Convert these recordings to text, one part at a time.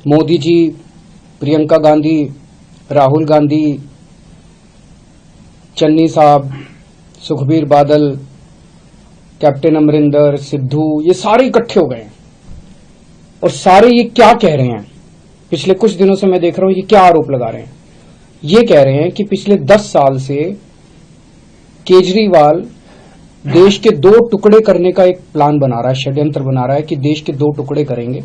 मोदी जी, प्रियंका गांधी, राहुल गांधी, चन्नी साहब, सुखबीर बादल, कैप्टन अमरिंदर, सिद्धू, ये सारे इकट्ठे हो गए हैं और सारे ये क्या कह रहे हैं? पिछले कुछ दिनों से मैं देख रहा हूं ये क्या आरोप लगा रहे हैं। ये कह रहे हैं कि पिछले 10 साल से केजरीवाल देश के 2 टुकड़े करने का एक प्लान बना रहा है, षड्यंत्र बना रहा है कि देश के 2 टुकड़े करेंगे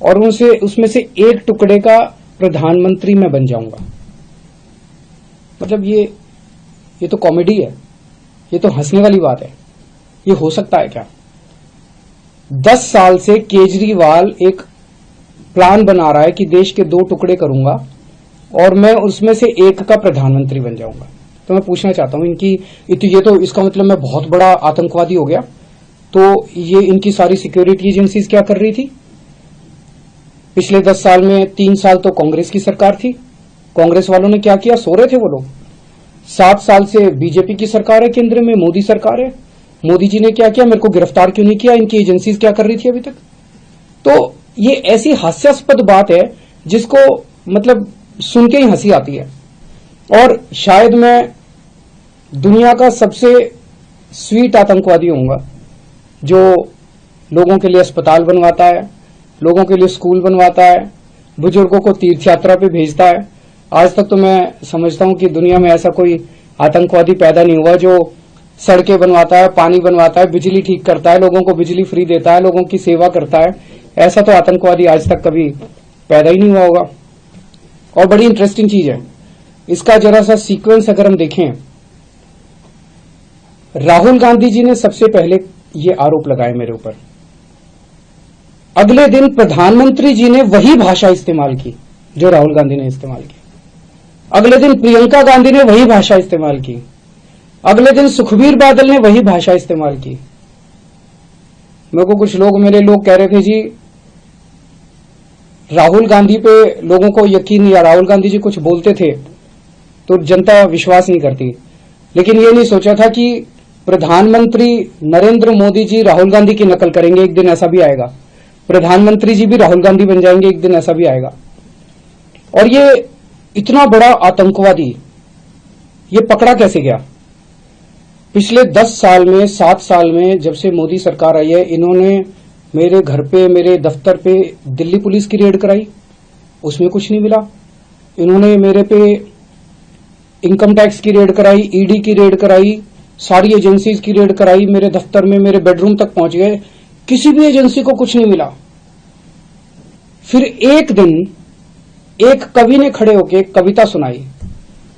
और उसमें से एक टुकड़े का प्रधानमंत्री मैं बन जाऊंगा। मतलब ये तो कॉमेडी है, ये तो हंसने वाली बात है। ये हो सकता है क्या? 10 साल से केजरीवाल एक प्लान बना रहा है कि देश के 2 टुकड़े करूंगा और मैं उसमें से एक का प्रधानमंत्री बन जाऊंगा। तो मैं पूछना चाहता हूं ये तो इसका मतलब मैं बहुत बड़ा आतंकवादी हो गया। तो ये इनकी सारी सिक्योरिटी एजेंसीज क्या कर रही थी? पिछले 10 साल में 3 साल तो कांग्रेस की सरकार थी। कांग्रेस वालों ने क्या किया? सो रहे थे वो लोग। 7 साल से बीजेपी की सरकार है, केंद्र में मोदी सरकार है। मोदी जी ने क्या किया? मेरे को गिरफ्तार क्यों नहीं किया? इनकी एजेंसीज क्या कर रही थी अभी तक? तो ये ऐसी हास्यास्पद बात है जिसको मतलब सुन के ही हंसी आती है। और शायद मैं दुनिया का सबसे स्वीट आतंकवादी होऊंगा जो लोगों के लिए अस्पताल बनवाता है, लोगों के लिए स्कूल बनवाता है, बुजुर्गों को तीर्थ यात्रा पे भेजता है। आज तक तो मैं समझता हूं कि दुनिया में ऐसा कोई आतंकवादी पैदा नहीं हुआ जो सड़कें बनवाता है, पानी बनवाता है, बिजली ठीक करता है, लोगों को बिजली फ्री देता है, लोगों की सेवा करता है। ऐसा तो आतंकवादी आज तक कभी पैदा ही नहीं हुआ होगा। और बड़ी इंटरेस्टिंग चीज है, इसका जरा सा सीक्वेंस अगर हम देखें, राहुल गांधी जी ने सबसे पहले ये आरोप लगाए मेरे ऊपर। अगले दिन प्रधानमंत्री जी ने वही भाषा इस्तेमाल की जो राहुल गांधी ने इस्तेमाल की। अगले दिन प्रियंका गांधी ने वही भाषा इस्तेमाल की। अगले दिन सुखबीर बादल ने वही भाषा इस्तेमाल की। मेरे को कुछ मेरे लोग कह रहे थे जी राहुल गांधी पे लोगों को यकीन नहीं आ, राहुल गांधी जी कुछ बोलते थे तो जनता विश्वास नहीं करती। लेकिन ये नहीं सोचा था कि प्रधानमंत्री नरेंद्र मोदी जी राहुल गांधी की नकल करेंगे, एक दिन ऐसा भी आएगा। प्रधानमंत्री जी भी राहुल गांधी बन जाएंगे, एक दिन ऐसा भी आएगा। और ये इतना बड़ा आतंकवादी ये पकड़ा कैसे गया? पिछले 10 साल में, 7 साल में जब से मोदी सरकार आई है, इन्होंने मेरे घर पे, मेरे दफ्तर पे दिल्ली पुलिस की रेड कराई, उसमें कुछ नहीं मिला। इन्होंने मेरे पे इनकम टैक्स की रेड कराई, ईडी की रेड कराई, सारी एजेंसीज की रेड कराई, मेरे दफ्तर में, मेरे बेडरूम तक पहुंच गए, किसी भी एजेंसी को कुछ नहीं मिला। फिर एक दिन एक कवि ने खड़े होकर एक कविता सुनाई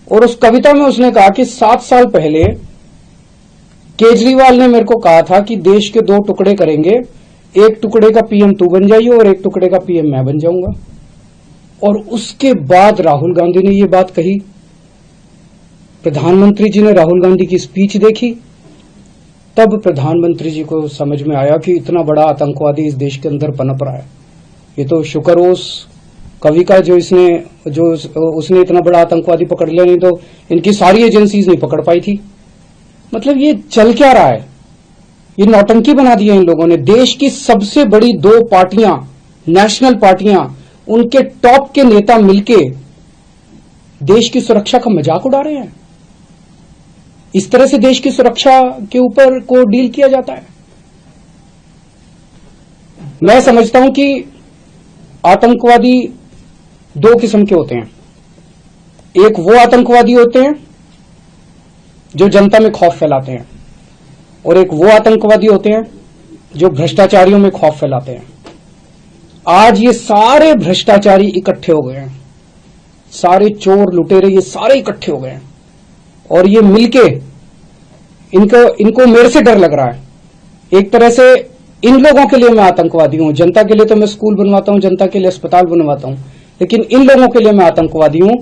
और उस कविता में उसने कहा कि 7 साल पहले केजरीवाल ने मेरे को कहा था कि देश के 2 टुकड़े करेंगे, एक टुकड़े का पीएम तू बन जाइए और एक टुकड़े का पीएम मैं बन जाऊंगा। और उसके बाद राहुल गांधी ने ये बात कही। प्रधानमंत्री जी ने राहुल गांधी की स्पीच देखी, तब प्रधानमंत्री जी को समझ में आया कि इतना बड़ा आतंकवादी इस देश के अंदर पनप रहा है। ये तो शुक्र हो उस कवि का जो उसने इतना बड़ा आतंकवादी पकड़ लिया, नहीं तो इनकी सारी एजेंसीज नहीं पकड़ पाई थी। मतलब ये चल क्या रहा है? ये नौटंकी बना दी है इन लोगों ने। देश की सबसे बड़ी 2 पार्टियां, नेशनल पार्टियां, उनके टॉप के नेता मिलके देश की सुरक्षा का मजाक उड़ा रहे हैं। इस तरह से देश की सुरक्षा के ऊपर को डील किया जाता है। मैं समझता हूं कि आतंकवादी 2 किस्म के होते हैं। एक वो आतंकवादी होते हैं जो जनता में खौफ फैलाते हैं, और एक वो आतंकवादी होते हैं जो भ्रष्टाचारियों में खौफ फैलाते हैं। आज ये सारे भ्रष्टाचारी इकट्ठे हो गए हैं, सारे चोर लुटेरे ये सारे इकट्ठे हो गए हैं और ये मिलके इनको मेरे से डर लग रहा है। एक तरह से इन लोगों के लिए मैं आतंकवादी हूं, जनता के लिए तो मैं स्कूल बनवाता हूं, जनता के लिए अस्पताल बनवाता हूं, लेकिन इन लोगों के लिए मैं आतंकवादी हूं